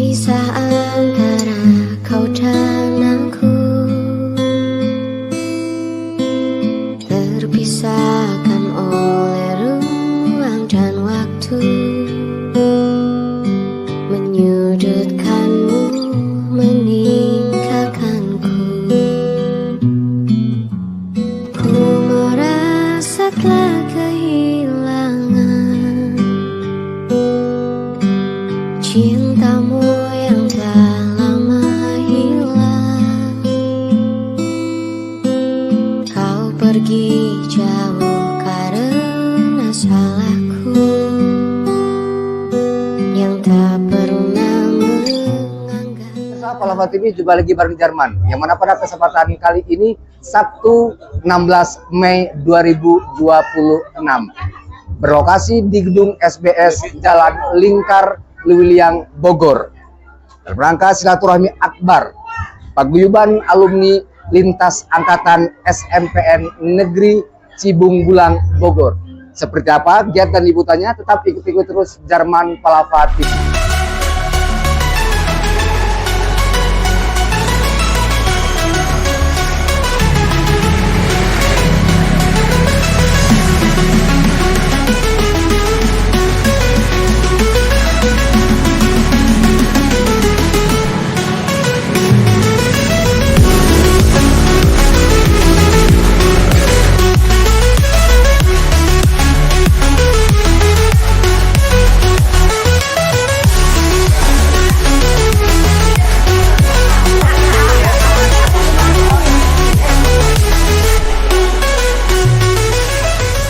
Kisah antara kau dan aku terpisahkan oleh ruang dan waktu, menyudutkanmu, meninggalkanku. Ku merasa telah kehilangan cintamu yang telah lama hilang. Kau pergi jauh karena salahku yang tak pernah menganggap. Palapa TV jumpa lagi bareng Jerman, yang mana pada kesempatan kali ini Sabtu 16 Mei 2026 berlokasi di gedung SBS Jalan Lingkar Lewiliang Bogor. Berangkat silaturahmi akbar paguyuban alumni lintas angkatan SMPN Negeri Cibung Bulang Bogor. Seperti apa kegiatan liputannya? Tetap ikuti terus Jerman Palapa TV.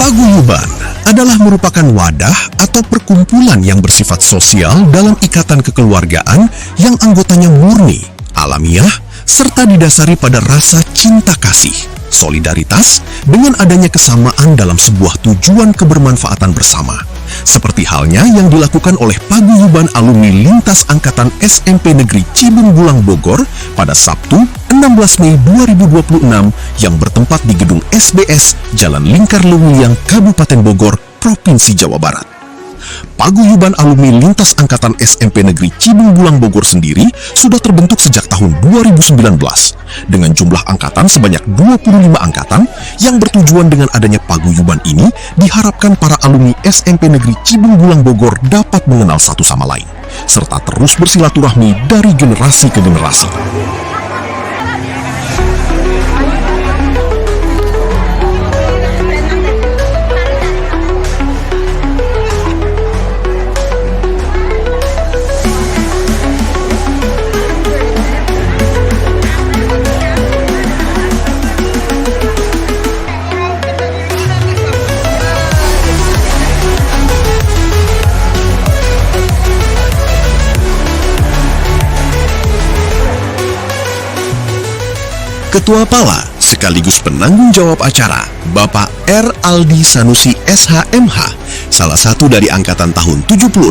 Paguyuban adalah merupakan wadah atau perkumpulan yang bersifat sosial dalam ikatan kekeluargaan yang anggotanya murni, alamiah, serta didasari pada rasa cinta kasih, solidaritas, dengan adanya kesamaan dalam sebuah tujuan kebermanfaatan bersama. Seperti halnya yang dilakukan oleh Paguyuban Alumni Lintas Angkatan SMP Negeri Cibung Bulang Bogor pada Sabtu 16 Mei 2026 yang bertempat di gedung SBS Jalan Lingkar Lewiliang, Kabupaten Bogor, Provinsi Jawa Barat. Paguyuban Alumni Lintas Angkatan SMP Negeri Cibung Bulang Bogor sendiri sudah terbentuk sejak tahun 2019 dengan jumlah angkatan sebanyak 25 angkatan yang bertujuan dengan adanya paguyuban ini diharapkan para alumni SMP Negeri Cibung Bulang Bogor dapat mengenal satu sama lain serta terus bersilaturahmi dari generasi ke generasi. Ketua Pala sekaligus penanggung jawab acara, Bapak R. Aldi Sanusi SHMH, salah satu dari angkatan tahun 76,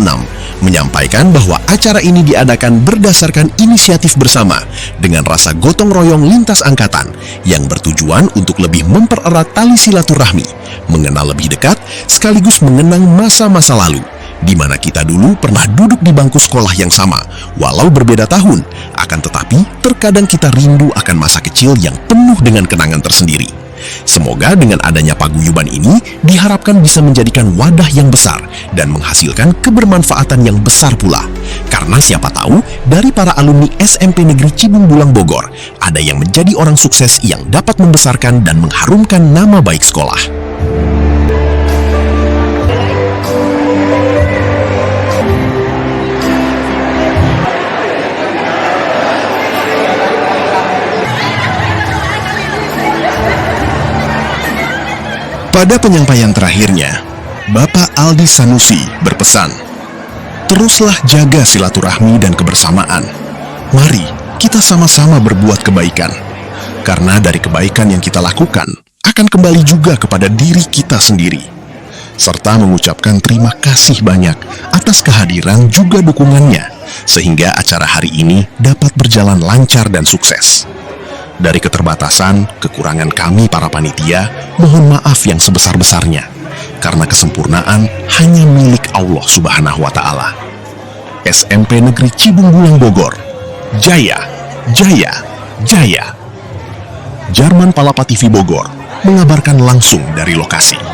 menyampaikan bahwa acara ini diadakan berdasarkan inisiatif bersama dengan rasa gotong royong lintas angkatan yang bertujuan untuk lebih mempererat tali silaturahmi, mengenal lebih dekat, sekaligus mengenang masa-masa lalu, di mana kita dulu pernah duduk di bangku sekolah yang sama, walau berbeda tahun, akan tetapi terkadang kita rindu akan masa kecil yang penuh dengan kenangan tersendiri. Semoga dengan adanya paguyuban ini diharapkan bisa menjadikan wadah yang besar dan menghasilkan kebermanfaatan yang besar pula. Karena siapa tahu dari para alumni SMP Negeri Cibung Bulang Bogor, ada yang menjadi orang sukses yang dapat membesarkan dan mengharumkan nama baik sekolah. Pada penyampaian terakhirnya, Bapak Aldi Sanusi berpesan, teruslah jaga silaturahmi dan kebersamaan. Mari kita sama-sama berbuat kebaikan, karena dari kebaikan yang kita lakukan akan kembali juga kepada diri kita sendiri. Serta mengucapkan terima kasih banyak atas kehadiran juga dukungannya, sehingga acara hari ini dapat berjalan lancar dan sukses. Dari keterbatasan, kekurangan kami para panitia, mohon maaf yang sebesar-besarnya, karena kesempurnaan hanya milik Allah Subhanahu wa Ta'ala. SMP Negeri Cibung Bulang Bogor. Jaya, jaya, jaya. Jarman Palapa TV Bogor mengabarkan langsung dari lokasi.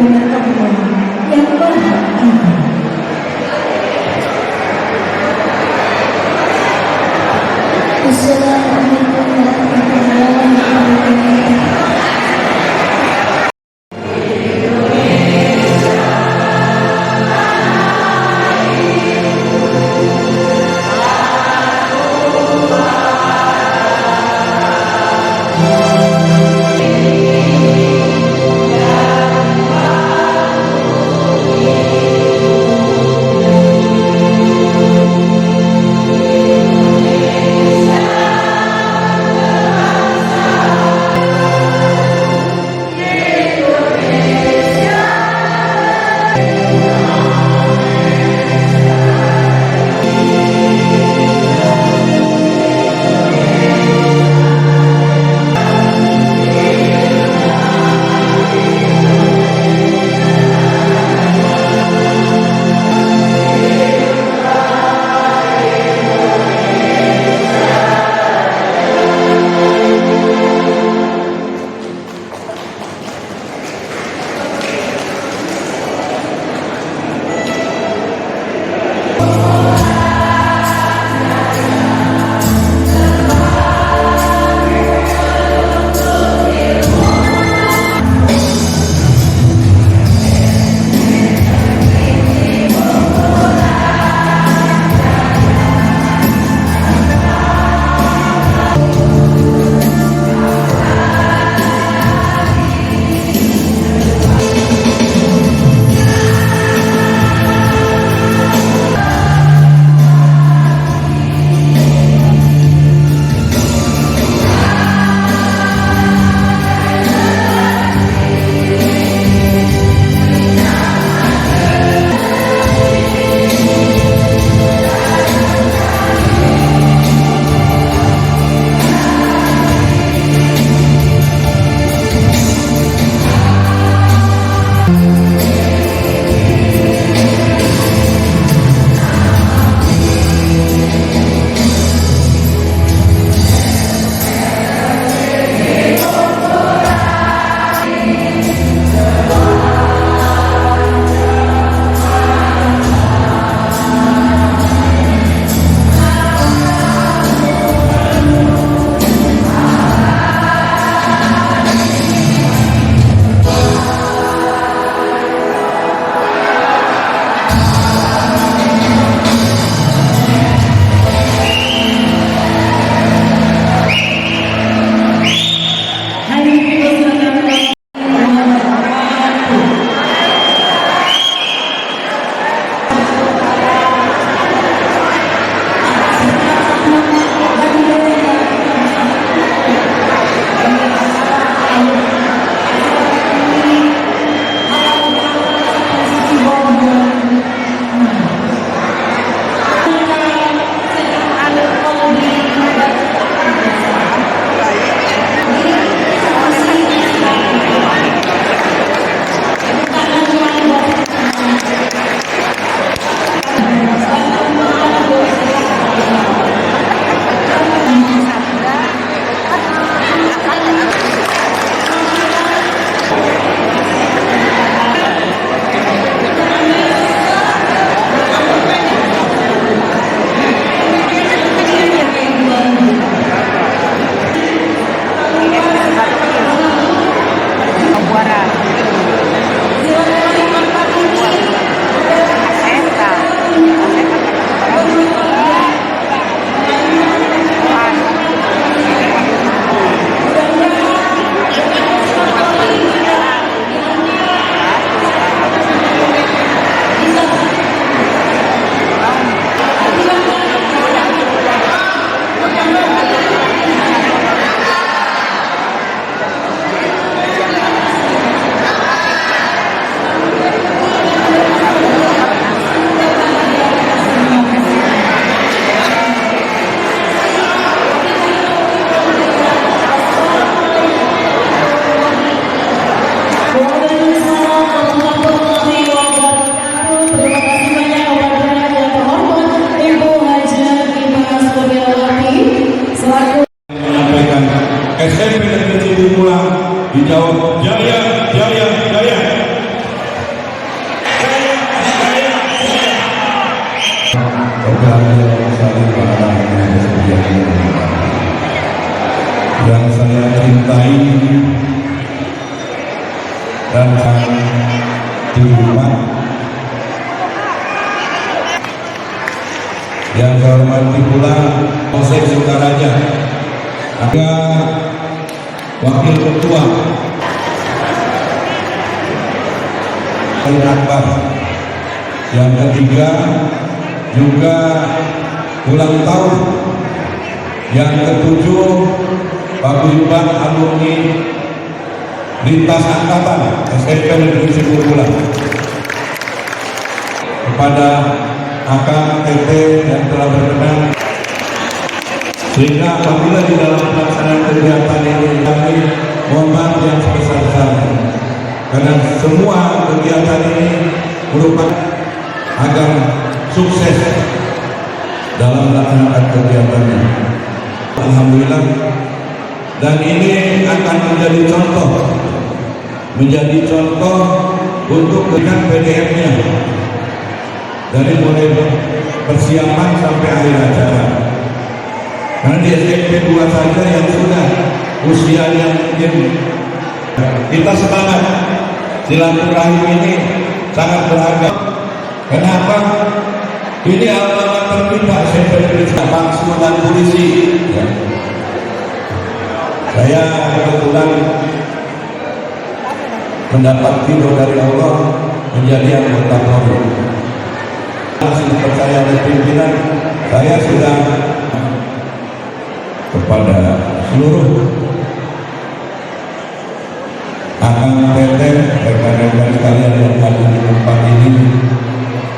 dengan kedua yang berhati. Assalamualaikum warahmatullahi wabarakatuh. SMP Negeri Cibinong dijawab Jaya, Jaya, Jaya. yang saya cintai dan saya dihormat, yang saya hormati pula Polsek Sukaraja, ada Wakil Ketua Akbar, yang ketiga juga ulang tahun yang ketujuh paguyuban alumni lintas angkatan SMP Negeri Cipularang. Kepada Akang Tete yang telah berkenan, sehingga apabila di dalam pelaksanaan kegiatan ini kami mohon maaf yang sebesar-besarnya, karena semua kegiatan ini merupakan agar sukses dalam melaksanakan kegiatannya. Alhamdulillah, dan ini akan menjadi contoh untuk dengan PDF-nya dari mulai persiapan sampai akhir acara. Karena di SMP 2 saja yang sudah usia yang mungkin, kita semangat silaturahim ini sangat berharga. Kenapa? Ini alma mater kita, SMP Bangsu dan Polisi. Ya. Saya kebetulan mendapat ridho dari Allah menjadi anggota Polri. Masih dipercaya oleh pimpinan, saya sudah kepada seluruh Akang Tete, rekan-rekan sekalian yang ada di tempat ini,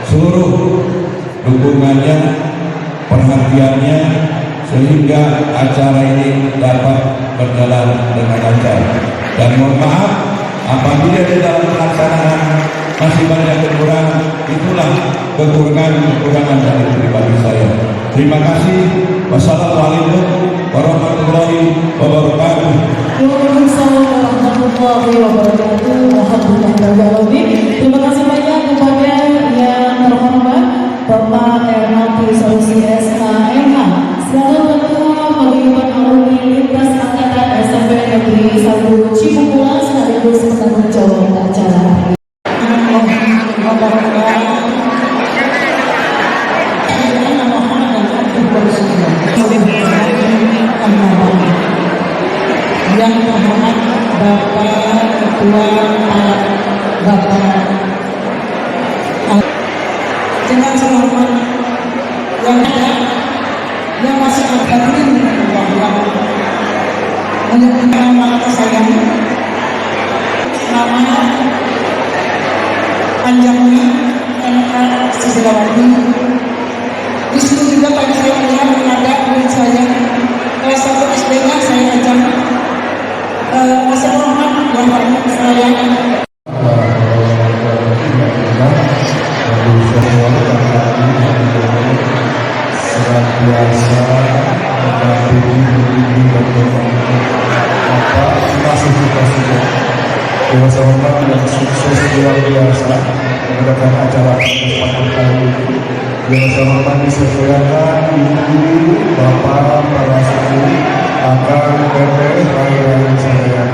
seluruh dukungannya, perhatiannya, sehingga acara ini dapat berjalan dengan lancar. Dan mohon maaf apabila di dalam pelaksanaan masih banyak kekurangan, itulah kekurangan dari pribadi saya. Terima kasih. Wassalamualaikum warahmatullahi wabarakatuh. Waalaikumsalam warahmatullahi wabarakatuh. Alhamdulillah. Terima kasih banyak kepada yang terhormat Bapak Ernaldi Solusi SKMH selaku Ketua Paguyuban Alumni Lintas Angkatan SMP Negeri 1 Cipularang sekaligus penanggung jawab acara. Yang terhormat Bapak Ketua Bapak dengan selamat yang ada yang masih hadir menyebutkan mata saya nama panjangnya NK Susilawati. Di situ juga tadi saya melihat ada murid saya kelas 1 SD-nya saya ajak masih hormat yang banyak saya senantiasa mendampingi dan masih kita sudah dewasa hormat dan sukses luar biasa mengadakan acara kesempatan kali ini. Dewasa hormat disesuaikan ibu, bapak, para suku, akan PP, yang saya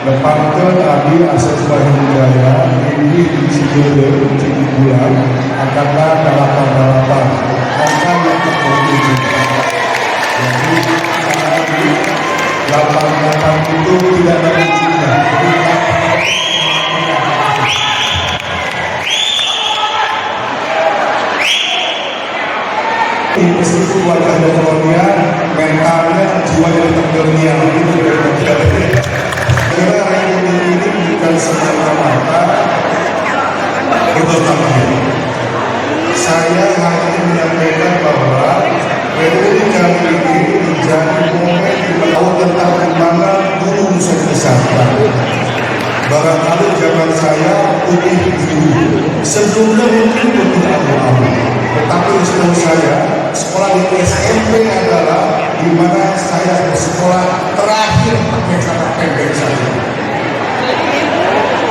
lepaskan Abi Asep Bahijaya ini di Sidodo Cipularang angkatan 88 angka yang tertuju. Jadi angkatan 88 itu tidak ada juga. Meskipun wajahnya kolonial, mentalnya, jiwanya tetap kolonial. Itu karena reuni ini bukan semata-mata bertambah. Saya hanya menyampaikan bahwa reuni kali ini menjadi momen tahu tentang kemana dulu Nusa Tenggara. Barangkali zaman saya putih biru, sebelumnya mungkin putih abu-abu. Tetapi setahu saya sekolah di SMP adalah di mana saya bersekolah terakhir pakai kata pendek saja.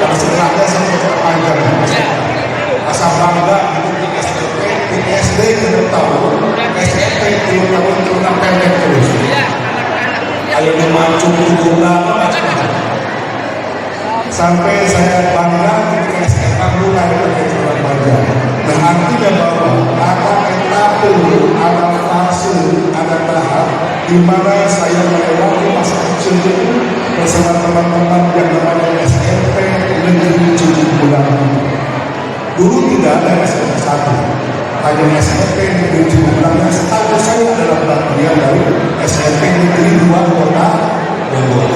Dan setelahnya saya berpanjang. Asal bangga itu di SMP, di SD kita tahu Dulu tidak ada SMP 1, hanya SMP Negeri Cibulan yang setahu saya adalah bagian dari SMP Negeri 2 Kota Bogor.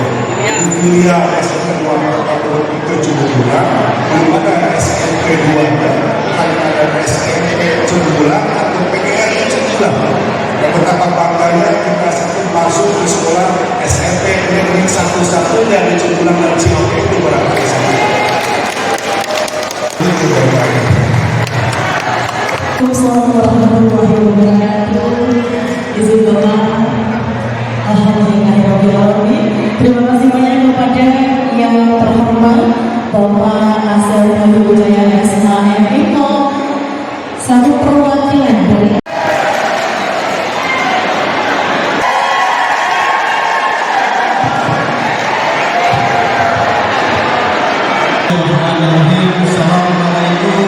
Kuliah SMP 2 Kota Bogor itu Cibulan, belum ada SMP 2, hanya ada SMP Cibulan atau PGR Cibulan. Dan betapa bangganya kita masuk ke sekolah SMP Negeri satu-satunya di Cibulan dan Ciawi itu barangkali sama. Itu baik-baik. Assalamualaikum warahmatullahi wabarakatuh. Izin Bapak, alhamdulillahirobbilalamin. Terima kasih banyak kepada yang terhormat Bapak Asep Hadi Wijaya SHM itu satu perwakilan dari Assalamualaikum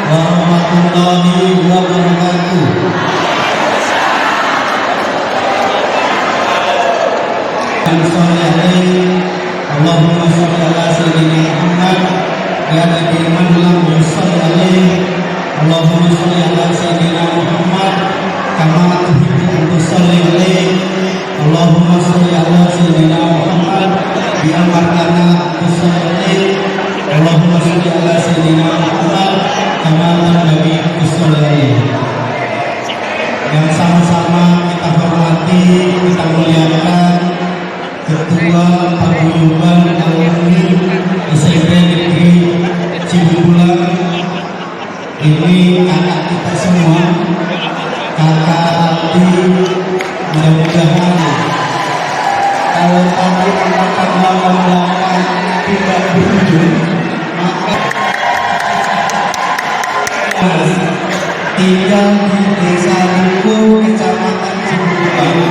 warahmatullahi wabarakatuh. Allahumma sholli ala sayyidina Muhammad wa ala ali man lam yusalli alaihi. Allahumma sholli ala sayyidina Muhammad kama tuhibbu an tusalli alaihi. Allahumma sholli ala sayyidina Muhammad bi amarna tusalli alaihi. Allahumma sholli ala sayyidina Muhammad kama nabi tusalli alaihi. Yang sama-sama kita hormati, kita muliakan Ketua Paguyuban Alumni SMP Negeri Cibulan. Ini kakak kita semua, kakak Aldi. Mudah-mudahan kalau tadi angkatan 88 tidak berujung, maka tinggal di Desa Luku, Kecamatan Cibulan.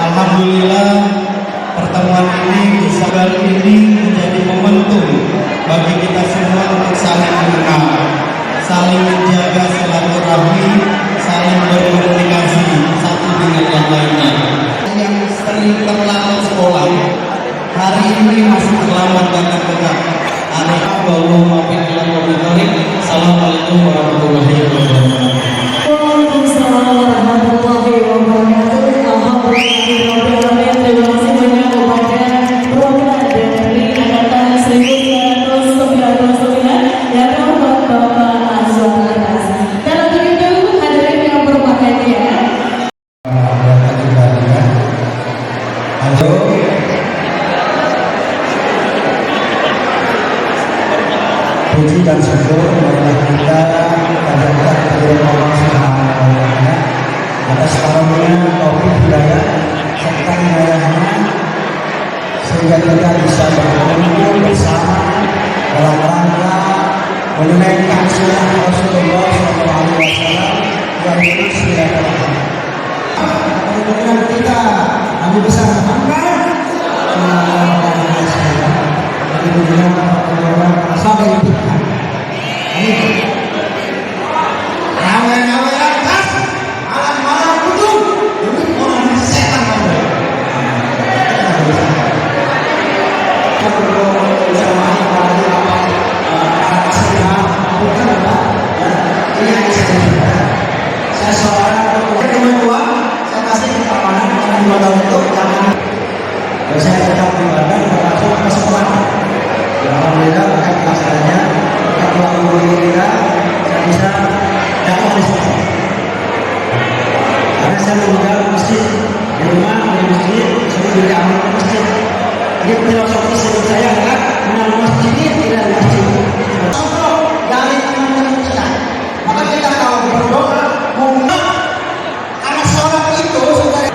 Alhamdulillah, pertemuan ini bisa kali ini menjadi momentum bagi kita semua untuk saling mengenal, saling menjaga silaturahmi, saling berkomunikasi satu dengan yang lainnya. Yang sering terlambat sekolah, hari ini masih terlambat datang ke Assalamualaikum warahmatullahi wabarakatuh. Waalaikumsalam warahmatullahi wabarakatuh. Alhamdulillahirobbilalamin. Terima kasih banyak kepada perwakilan dari Angkatan 1999 yang terhormat Bapak Azwar Atas. Dan untuk itu hadirin yang berbahagia. Puji dan syukur marilah kita panjatkan kepada Allah Subhanahu wa taala atas karunia taufik hidayah serta inayahnya sehingga kita bisa berkumpul bersama dalam rangka menunaikan sunnah Rasulullah SAW yang ini silaturahmi. Kemudian kita kami bisa menambah kemudian sampai itu rawe-rawe atas malam-malam kudu ini orang setan kamu saya seorang kedua saya kasih pertemanan yang dimana untuk jangan saya tetap ibadah termasuk kesempatan. Alhamdulillah berkat pelaksanaannya, berkat waktu kita, saya bisa dakwah di sini. Karena saya meninggal masjid di rumah, di masjid, saya juga amal di masjid. Jadi filosofi hidup saya adalah mengenal masjid tidak di masjid. Contoh dari teman-teman kita, maka kita tahu berdoa, mohon karena sholat itu sudah.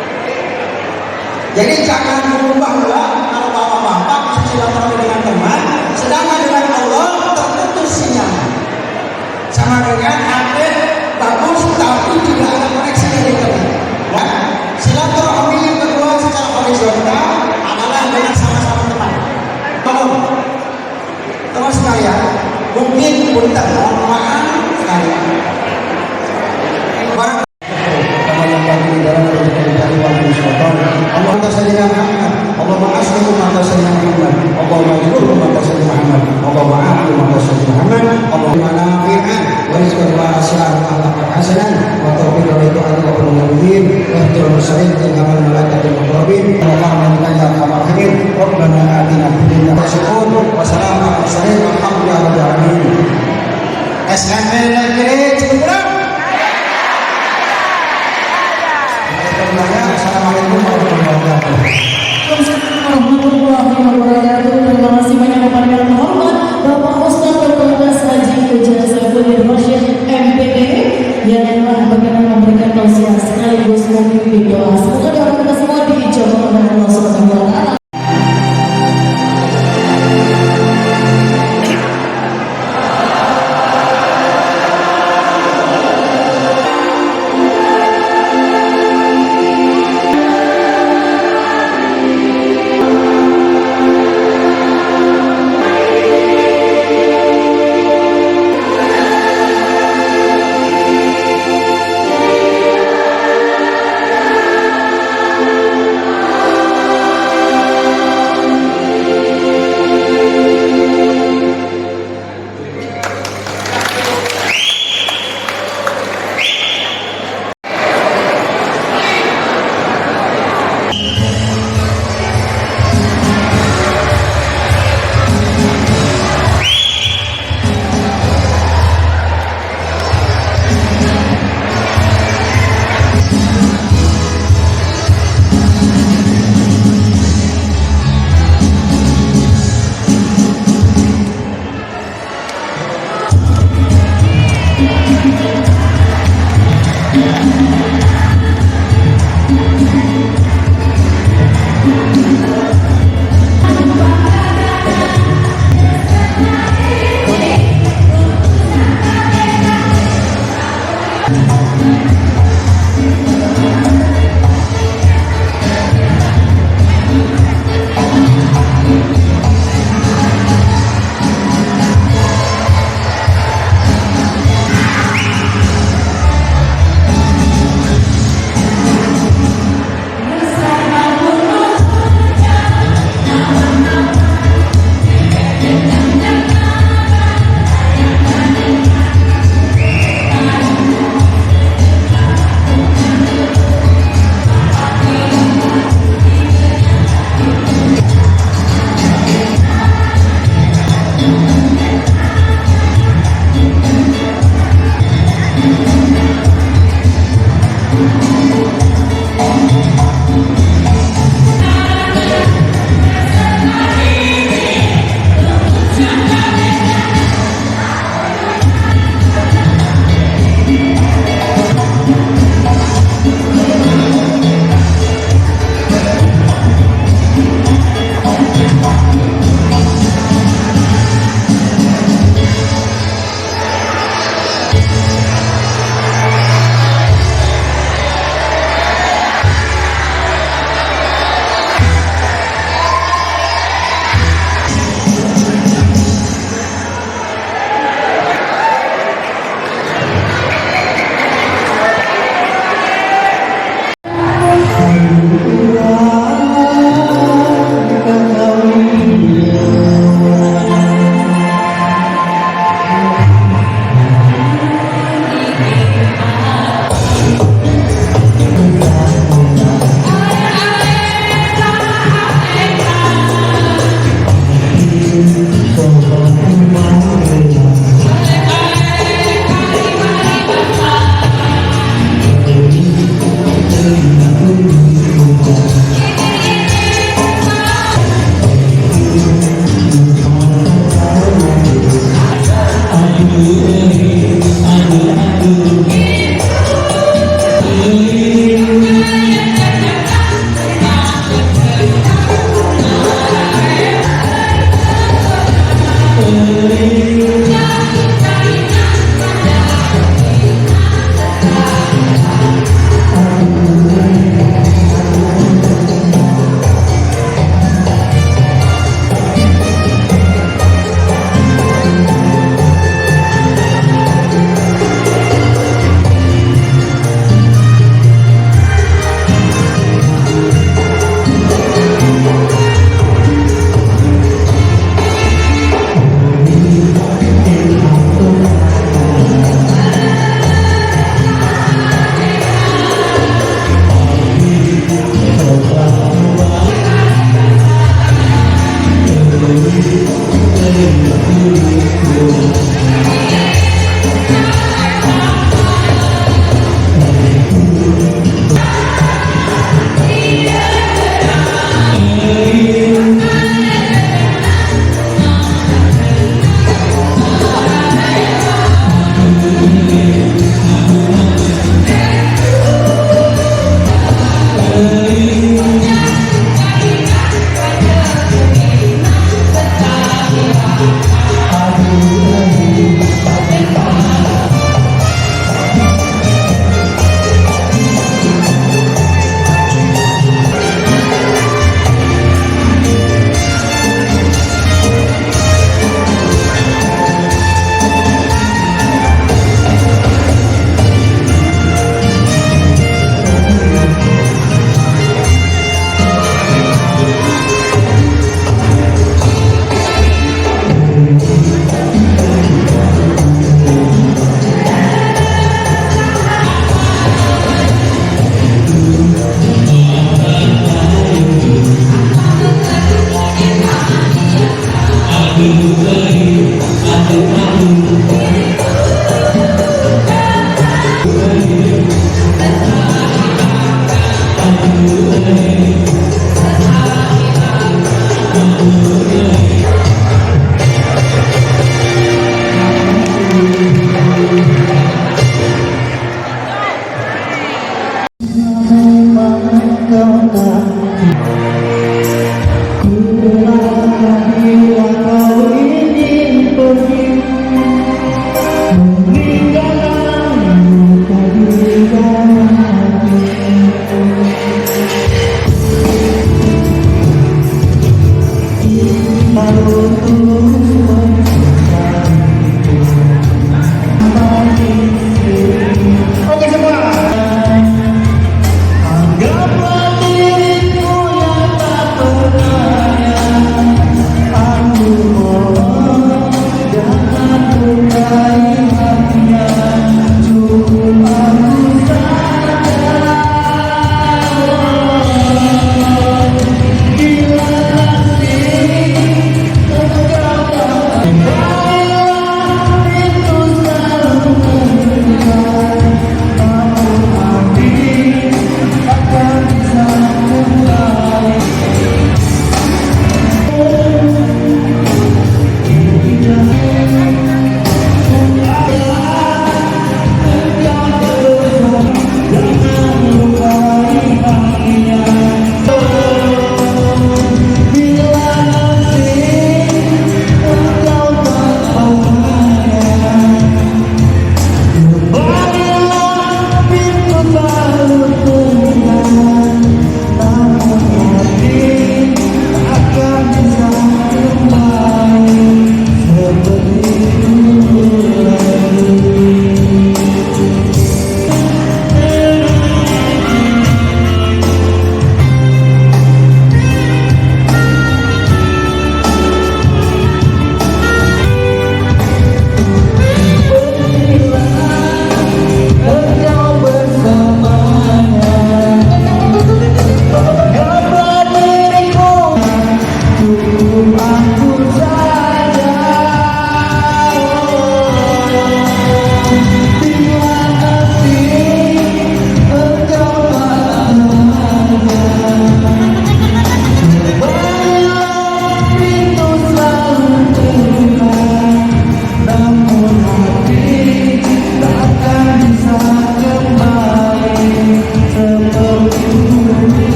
Jadi jangan berubah kalau bapak-bapak bisa silaturahmi dengan teman, sedangkan dengan Allah terputus sinyal. Sama dengan HP bagus tapi tidak ada koneksi dari internet. Ya, silaturahmi yang kedua secara horizontal adalah dengan sama-sama teman. Teman sekalian, mungkin punten mohon maaf sekalian. Allah tasallina Muhammad, Allah ma'aslihu ma tasallina Muhammad, Allah ma'ajluhu ma tasallina Muhammad, Allah ma'afu ma tasallina Muhammad, Allah ma'nafi'ah SMP Negeri Cipularang. Assalamualaikum warahmatullahi wabarakatuh. Warahmatullahi wabarakatuh. Terima kasih banyak kepada yang terhormat Bapak Ustaz Dr. Haji Ujaz Saifuddin Rasyid MPD yang telah berkenan memberikan tausiah sekaligus memimpin doa. Semoga doa kita semua diijabah oleh Allah Subhanahu wa taala.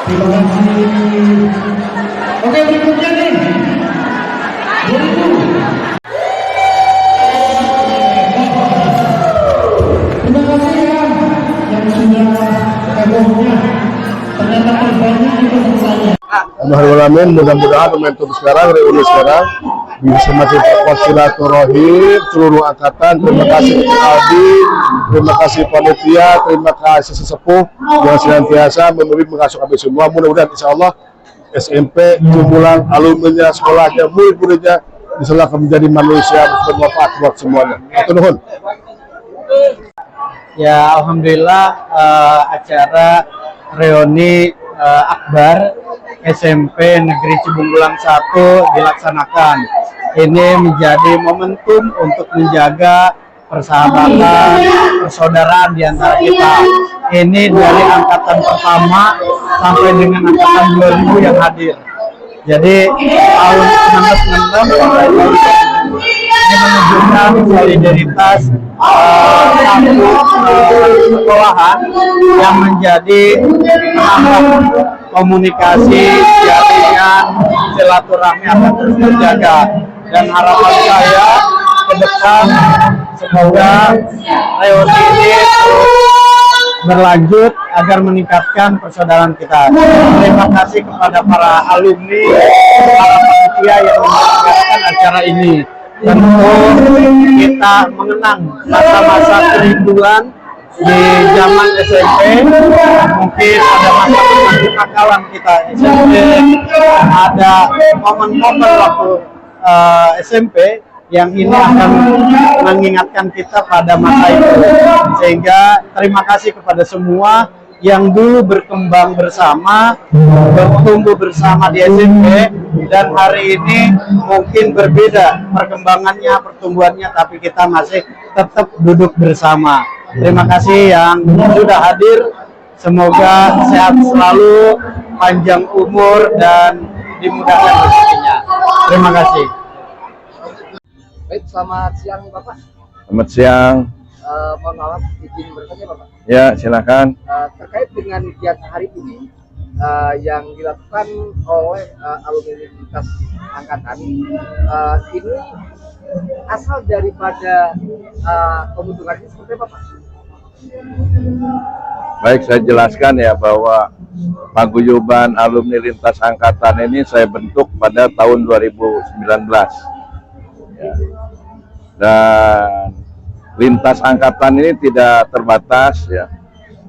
Terima kasih. Oke, berikutnya nih. 2000. Terima kasih ya yang sudah hebohnya. Ternyata terbanyak itu selesai. Alhamdulillah, mudah-mudahan momentum sekarang, reuni sekarang bisa makin perkuat silaturahim seluruh angkatan. Terima kasih Aldi, terima kasih panitia, terima kasih sesepuh yang senantiasa membimbing mengasuh kami semua. Mudah-mudahan insya Allah SMP, jumlah alumninya, sekolahnya, murid-muridnya bisa menjadi manusia bermanfaat buat semuanya. Atur nuhun. Ya, alhamdulillah acara reuni Akbar SMP Negeri Cibunggulang 1 dilaksanakan. Ini menjadi momentum untuk menjaga persahabatan, persaudaraan di antara kita. Ini dari angkatan pertama sampai dengan angkatan 2000 yang hadir. Jadi tahun 1966 sampai tahun ini menunjukkan solidaritas satu sekolahan yang menjadi penambah komunikasi, jaringan, silaturahmi akan terus terjaga. Dan harapan saya ke depan semoga reuni ini terus berlanjut agar meningkatkan persaudaraan kita. Terima kasih kepada para alumni, para panitia yang menyelenggarakan acara ini. Tentu kita mengenang masa-masa kerinduan di zaman SMP. Mungkin ada masa-masa kenakalan kita SMP, ada momen-momen waktu SMP yang ini akan mengingatkan kita pada masa itu. Sehingga terima kasih kepada semua yang dulu berkembang bersama, bertumbuh bersama di SMP, dan hari ini mungkin berbeda perkembangannya, pertumbuhannya, tapi kita masih tetap duduk bersama. Terima kasih yang sudah hadir, semoga sehat selalu, panjang umur, dan dimudahkan rezekinya. Terima kasih. Baik, selamat siang Bapak. Selamat siang. Mohon maaf izin bertanya Bapak. Ya, silakan. Terkait dengan kegiatan hari ini yang dilakukan oleh alumni lintas angkatan, ini asal daripada pembentukan ini seperti apa Pak? Baik, saya jelaskan ya bahwa paguyuban alumni lintas angkatan ini saya bentuk pada tahun 2019. Ya. Dan lintas angkatan ini tidak terbatas ya,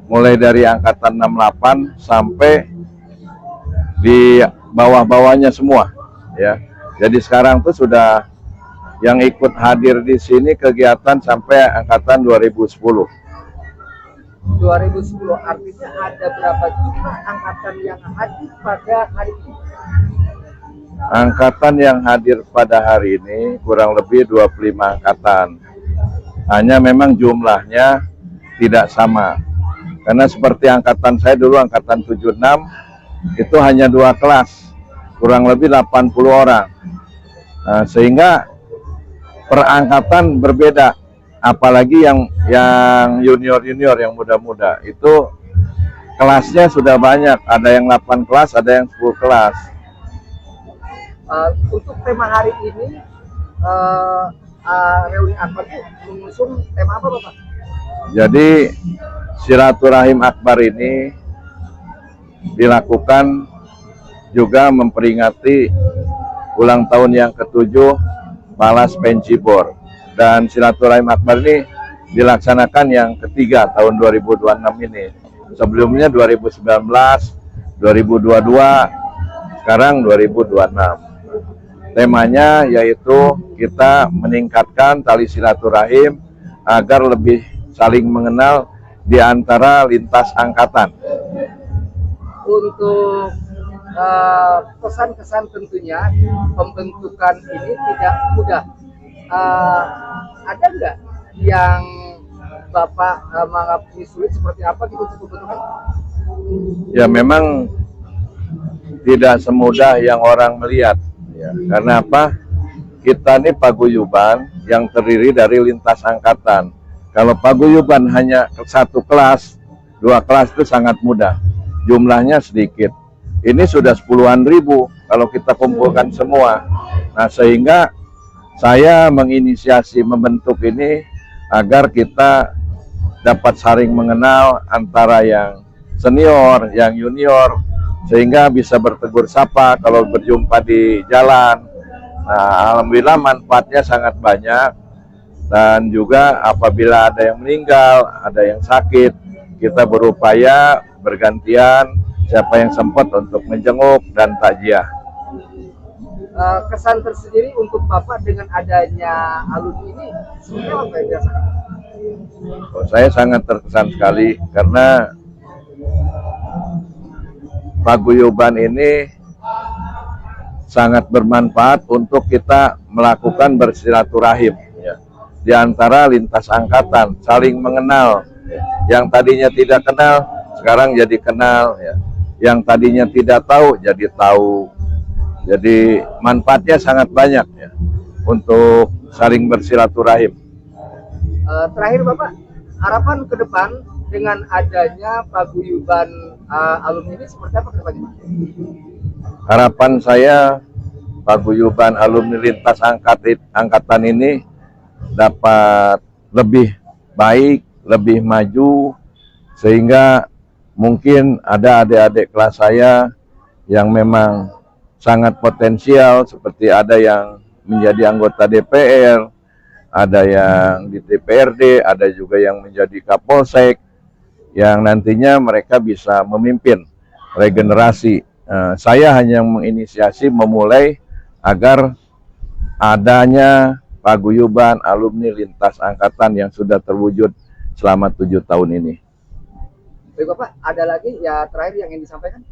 mulai dari angkatan 68 sampai di bawah-bawahnya semua ya. Jadi sekarang tuh sudah yang ikut hadir di sini kegiatan sampai angkatan 2010. 2010 artinya ada berapa jumlah angkatan yang hadir pada hari ini? Angkatan yang hadir pada hari ini kurang lebih 25 angkatan. Hanya memang jumlahnya tidak sama. Karena seperti angkatan saya dulu, angkatan 76, itu hanya 2 kelas, kurang lebih 80 orang. Nah, sehingga per angkatan berbeda. Apalagi yang junior-junior, yang muda-muda, itu kelasnya sudah banyak. Ada yang 8 kelas, ada yang 10 kelas. Untuk tema hari ini, reuni Akbar itu mengusung tema apa Bapak? Jadi silaturahim Akbar ini dilakukan juga memperingati ulang tahun yang ke-7 Palas Pencibor, dan silaturahim Akbar ini dilaksanakan yang ketiga tahun 2026 ini. Sebelumnya 2019, 2022, sekarang 2026. Temanya yaitu kita meningkatkan tali silaturahim agar lebih saling mengenal di antara lintas angkatan. Untuk pesan-kesan tentunya pembentukan ini tidak mudah. Ada nggak yang Bapak menganggap ini sulit, seperti apa gitu untuk pembentukan? Ya memang tidak semudah yang orang melihat. Ya, karena apa? Kita ini paguyuban yang terdiri dari lintas angkatan. Kalau paguyuban hanya 1 kelas, 2 kelas itu sangat mudah. Jumlahnya sedikit. ini sudah 10-an ribu kalau kita kumpulkan semua. Nah, sehingga saya menginisiasi membentuk ini agar kita dapat saling mengenal antara yang senior, yang junior, sehingga bisa bertegur sapa kalau berjumpa di jalan. Nah, alhamdulillah manfaatnya sangat banyak. Dan juga apabila ada yang meninggal, ada yang sakit, kita berupaya bergantian siapa yang sempat untuk menjenguk dan takziah. Kesan tersendiri untuk Bapak dengan adanya alumni ini sebenarnya apa yang dirasakan? Saya sangat terkesan sekali karena paguyuban ini sangat bermanfaat untuk kita melakukan bersilaturahim ya, di antara lintas angkatan, saling mengenal. Yang tadinya tidak kenal sekarang jadi kenal ya. Yang tadinya tidak tahu jadi tahu. Jadi manfaatnya sangat banyak ya untuk saling bersilaturahim. Terakhir Bapak, harapan ke depan dengan adanya paguyuban alumni ini seperti apa ke depannya? Harapan saya paguyuban alumni lintas angkatan ini dapat lebih baik, lebih maju, sehingga mungkin ada adik-adik kelas saya yang memang sangat potensial, seperti ada yang menjadi anggota DPR, ada yang di DPRD, ada juga yang menjadi Kapolsek, yang nantinya mereka bisa memimpin regenerasi. Saya hanya menginisiasi memulai agar adanya paguyuban alumni lintas angkatan yang sudah terwujud selama 7 tahun ini. Baik Bapak, ada lagi ya terakhir yang ingin disampaikan?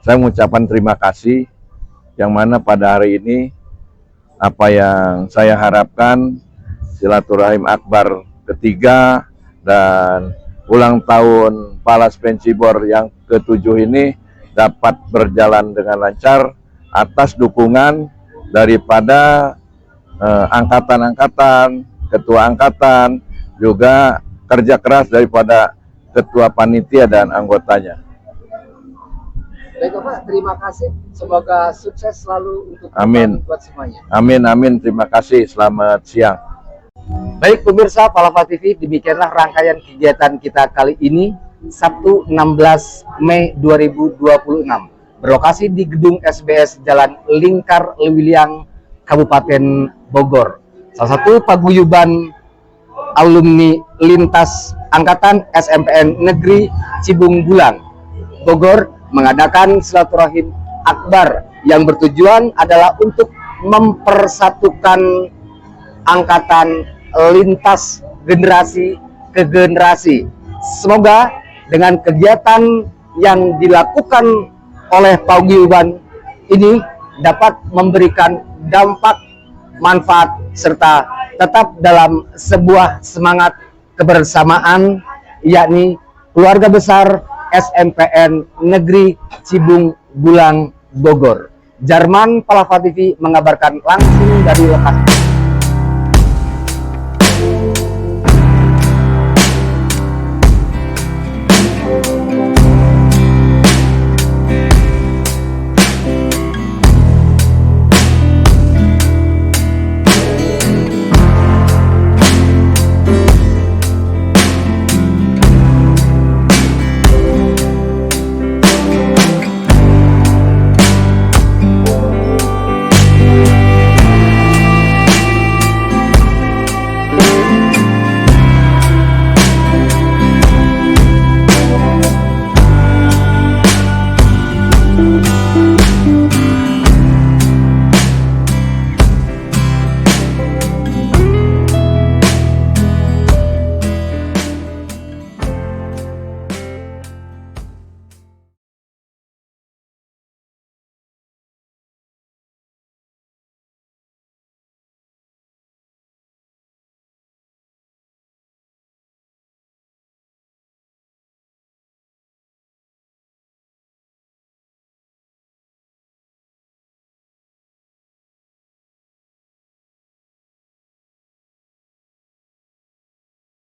Saya mengucapkan terima kasih, yang mana pada hari ini apa yang saya harapkan silaturahim akbar ketiga dan ulang tahun Palas Pensibor yang ke-7 ini dapat berjalan dengan lancar atas dukungan daripada angkatan-angkatan, ketua angkatan, juga kerja keras daripada ketua panitia dan anggotanya. Baik Bapak, terima kasih. Semoga sukses selalu untuk Amin. buat semuanya. Amin, amin. Terima kasih. Selamat siang. Baik pemirsa Palapa TV, demikianlah rangkaian kegiatan kita kali ini, Sabtu 16 Mei 2026. Berlokasi di gedung SBS Jalan Lingkar Lewiliang, Kabupaten Bogor. Salah satu paguyuban alumni lintas angkatan SMPN Negeri Cibung Bulang, Bogor, mengadakan silaturahim akbar yang bertujuan adalah untuk mempersatukan angkatan lintas generasi ke generasi. Semoga dengan kegiatan yang dilakukan oleh paguyuban ini dapat memberikan dampak, manfaat, serta tetap dalam sebuah semangat kebersamaan, yakni keluarga besar SMPN Negeri Cibung Bulang, Bogor. Jarman Palapa TV mengabarkan langsung dari lokasi.